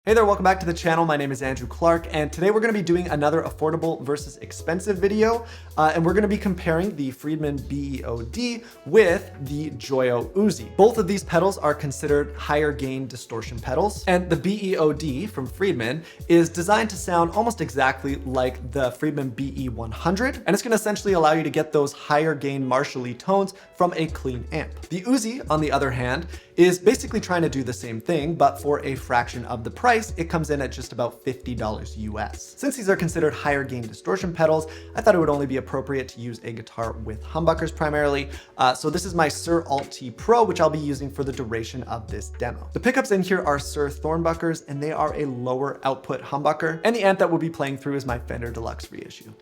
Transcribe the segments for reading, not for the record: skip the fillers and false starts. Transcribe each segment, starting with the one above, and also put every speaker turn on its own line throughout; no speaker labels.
Hey there, welcome back to the channel. My name is Andrew Clarke, and today we're going to be doing another affordable versus expensive video, and we're going to be comparing the Friedman BEOD with the Joyo Uzi. Both of these pedals are considered higher gain distortion pedals, and the BEOD from Friedman is designed to sound almost exactly like the Friedman BE100, and it's going to essentially allow you to get those higher gain Marshall-y tones from a clean amp. The Uzi, on the other hand, is basically trying to do the same thing, but for a fraction of the price. It comes in at just about $50 US. Since these are considered higher gain distortion pedals, I thought it would only be appropriate to use a guitar with humbuckers primarily. So this is my Sir Alt-T Pro, which I'll be using for the duration of this demo. The pickups in here are Sir Thornbuckers, and they are a lower output humbucker. And the amp that we'll be playing through is my Fender Deluxe reissue.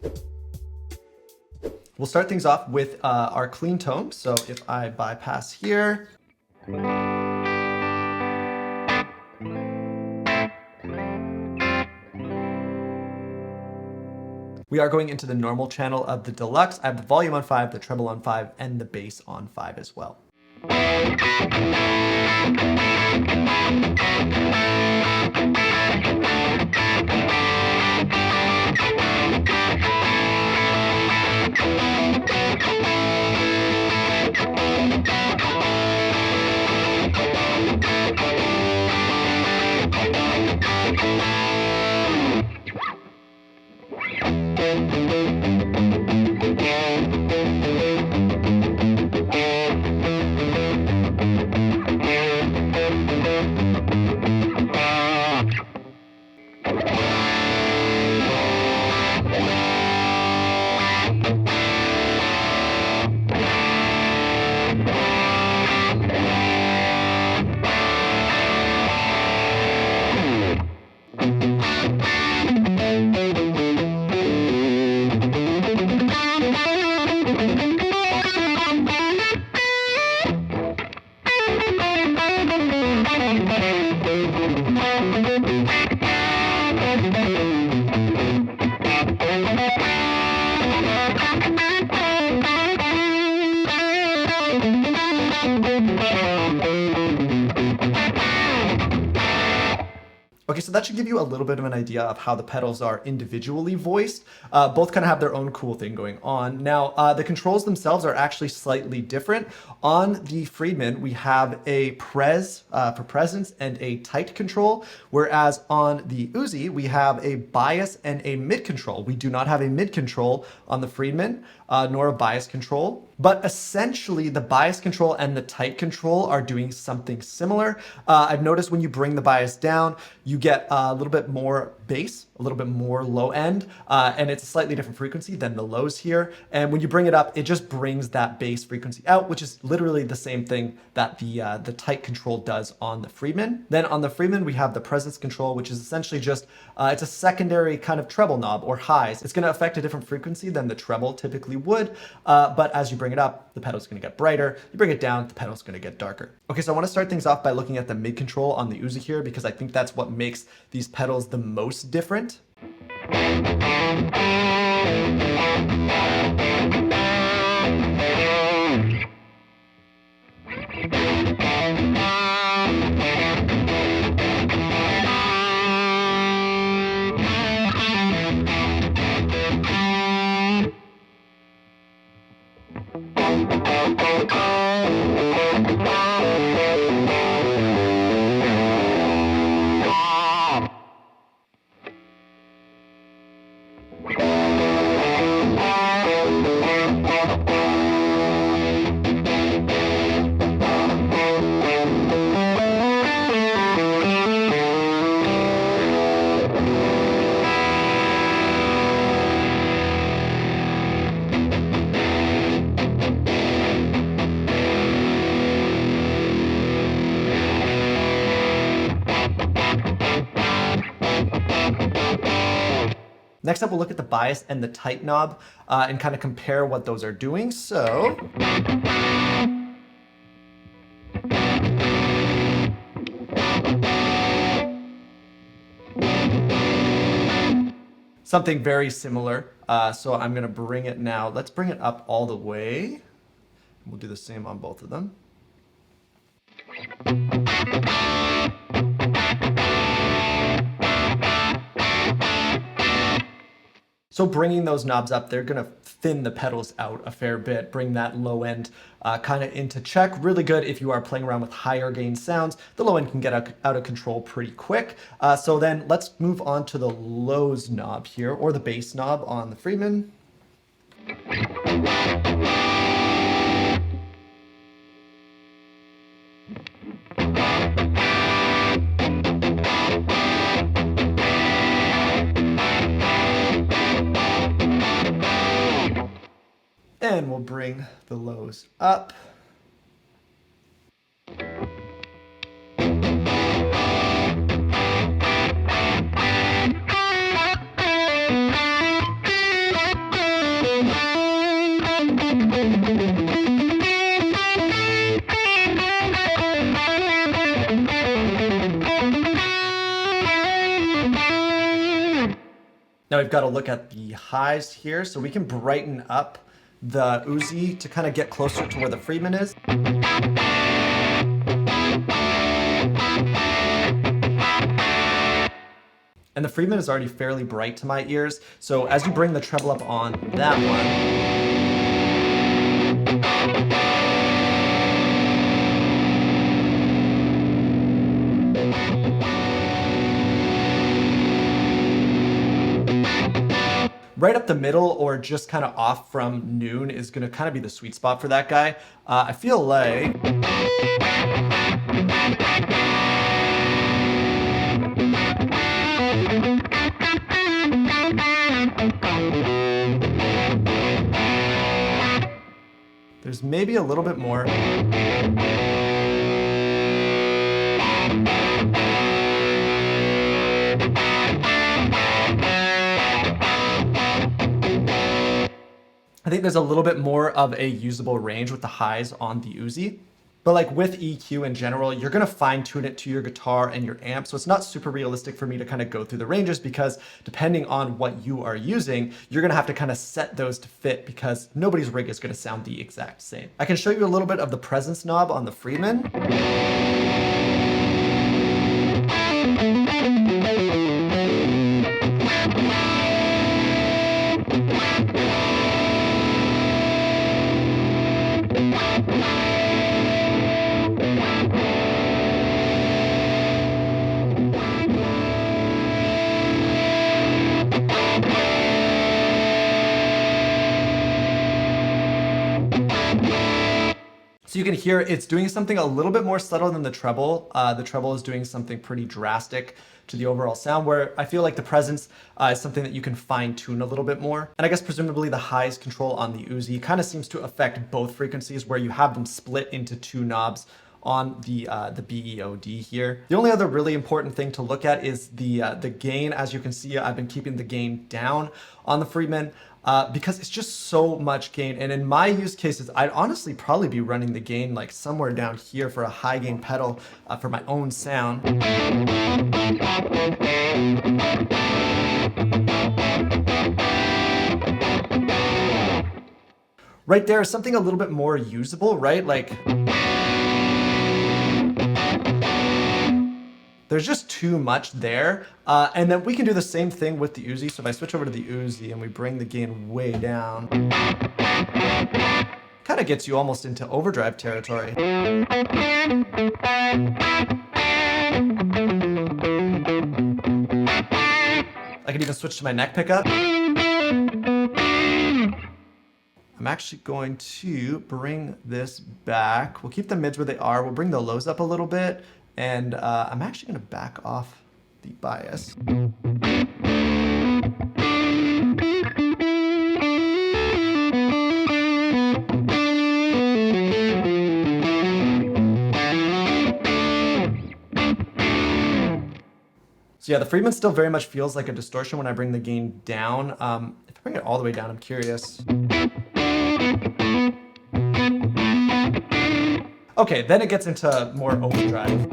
We'll start things off with our clean tone. So if I bypass here, we are going into the normal channel of the Deluxe. I have the volume on 5, the treble on 5, and the bass on 5 as well. Okay, so that should give you a little bit of an idea of how the pedals are individually voiced. Both kind of have their own cool thing going on. Now, the controls themselves are actually slightly different. On the Friedman, we have a pres for presence and a tight control, whereas on the Uzi, we have a bias and a mid control. We do not have a mid control on the Friedman, nor a bias control. But essentially, the bias control and the tight control are doing something similar. I've noticed when you bring the bias down, you get a little bit more bass, a little bit more low end, and it's a slightly different frequency than the lows here. And when you bring it up, it just brings that bass frequency out, which is literally the same thing that the tight control does on the Friedman. Then on the Friedman, we have the presence control, which is essentially just, it's a secondary kind of treble knob or highs. It's gonna affect a different frequency than the treble typically would, but as you bring it up, the pedal's gonna get brighter. You bring it down, the pedal's gonna get darker. Okay, so I wanna start things off by looking at the mid control on the Uzi here, because I think that's what makes these pedals the most different. Next up, we'll look at the bias and the tight knob and kind of compare what those are doing. So something very similar. So I'm gonna bring it now. Let's bring it up all the way. We'll do the same on both of them. So bringing those knobs up, they're going to thin the pedals out a fair bit, bring that low end kind of into check. Really good if you are playing around with higher gain sounds. The low end can get out of control pretty quick. So then let's move on to the lows knob here, or the bass knob on the Friedman. And we'll bring the lows up. Now we've got to look at the highs here, so we can brighten up the Uzi to kind of get closer to where the Friedman is. And the Friedman is already fairly bright to my ears, so as you bring the treble up on that one, right up the middle or just kind of off from noon is going to kind of be the sweet spot for that guy. I feel like there's maybe a little bit more. I think there's a little bit more of a usable range with the highs on the Uzi. But like with EQ in general, you're going to fine tune it to your guitar and your amp. So it's not super realistic for me to kind of go through the ranges, because depending on what you are using, you're going to have to kind of set those to fit, because nobody's rig is going to sound the exact same. I can show you a little bit of the presence knob on the Friedman. So you can hear it's doing something a little bit more subtle than the treble. The treble is doing something pretty drastic to the overall sound, where I feel like the presence is something that you can fine tune a little bit more. And I guess presumably the highs control on the Uzi kind of seems to affect both frequencies, where you have them split into two knobs on the BEOD here. The only other really important thing to look at is the gain. As you can see, I've been keeping the gain down on the Friedman because it's just so much gain. And in my use cases, I'd honestly probably be running the gain like somewhere down here for a high gain pedal for my own sound. Right there is something a little bit more usable, right? Like, there's just too much there. And then we can do the same thing with the Uzi. So if I switch over to the Uzi and we bring the gain way down, kind of gets you almost into overdrive territory. I can even switch to my neck pickup. I'm actually going to bring this back. We'll keep the mids where they are. We'll bring the lows up a little bit. And I'm actually going to back off the bias. So yeah, the Friedman still very much feels like a distortion when I bring the gain down. If I bring it all the way down, I'm curious. Okay, then it gets into more overdrive.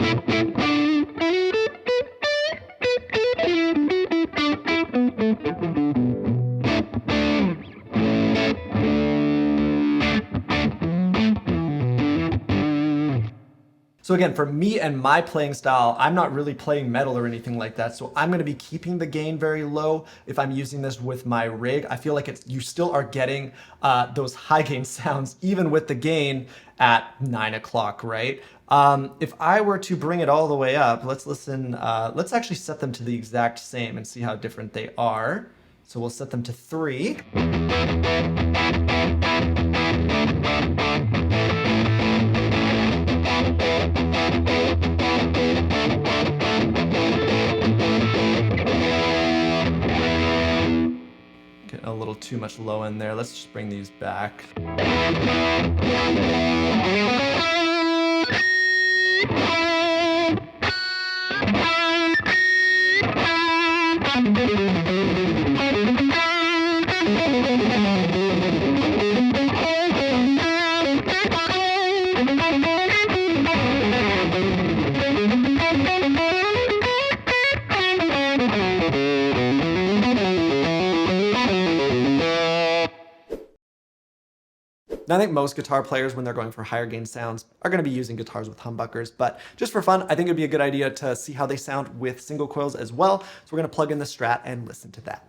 So So again, for me and my playing style, I'm not really playing metal or anything like that. So I'm gonna be keeping the gain very low if I'm using this with my rig. I feel like you still are getting those high gain sounds even with the gain at 9 o'clock, right? If I were to bring it all the way up, let's listen, let's actually set them to the exact same and see how different they are. So we'll set them to 3. Getting a little too much low in there. Let's just bring these back. Now, I think most guitar players, when they're going for higher gain sounds, are going to be using guitars with humbuckers, but just for fun, I think it'd be a good idea to see how they sound with single coils as well. So we're going to plug in the Strat and listen to that.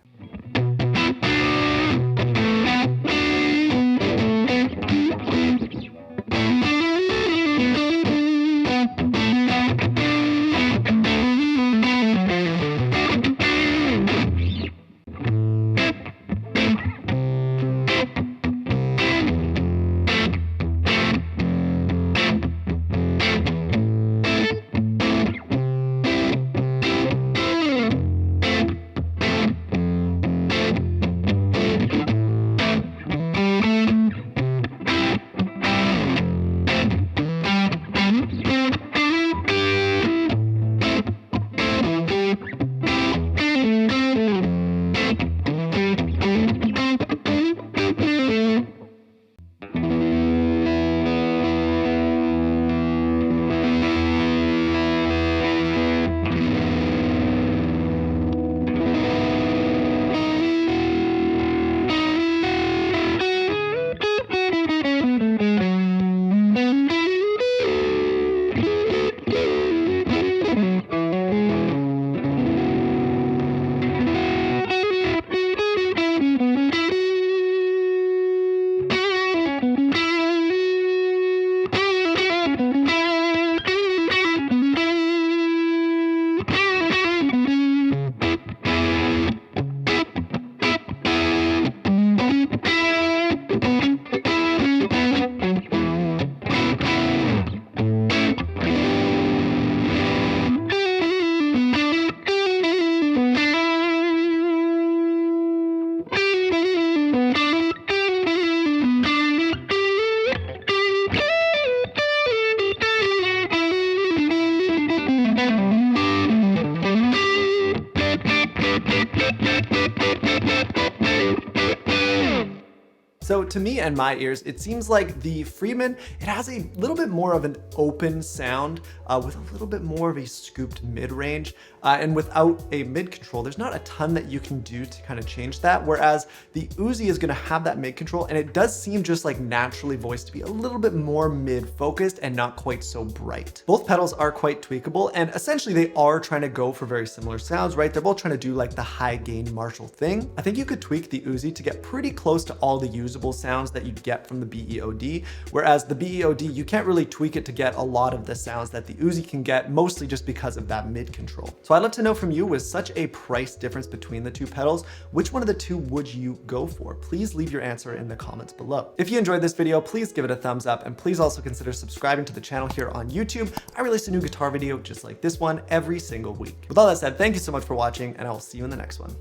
So to me and my ears, it seems like the Friedman, it has a little bit more of an open sound with a little bit more of a scooped mid-range. And without a mid control, there's not a ton that you can do to kind of change that. Whereas the Uzi is gonna have that mid control, and it does seem just like naturally voiced to be a little bit more mid-focused and not quite so bright. Both pedals are quite tweakable, and essentially they are trying to go for very similar sounds, right? They're both trying to do like the high gain Marshall thing. I think you could tweak the Uzi to get pretty close to all the usable sounds that you'd get from the BEOD, whereas the BEOD, you can't really tweak it to get a lot of the sounds that the Uzi can get, mostly just because of that mid control. So I'd love to know from you, with such a price difference between the two pedals, which one of the two would you go for? Please leave your answer in the comments below. If you enjoyed this video, please give it a thumbs up, and please also consider subscribing to the channel here on YouTube. I release a new guitar video just like this one every single week. With all that said, thank you so much for watching, and I will see you in the next one.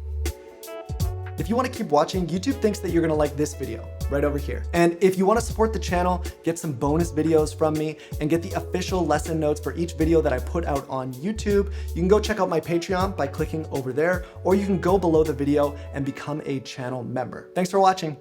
If you want to keep watching, YouTube thinks that you're going to like this video right over here. And if you want to support the channel, get some bonus videos from me, and get the official lesson notes for each video that I put out on YouTube, you can go check out my Patreon by clicking over there, or you can go below the video and become a channel member. Thanks for watching.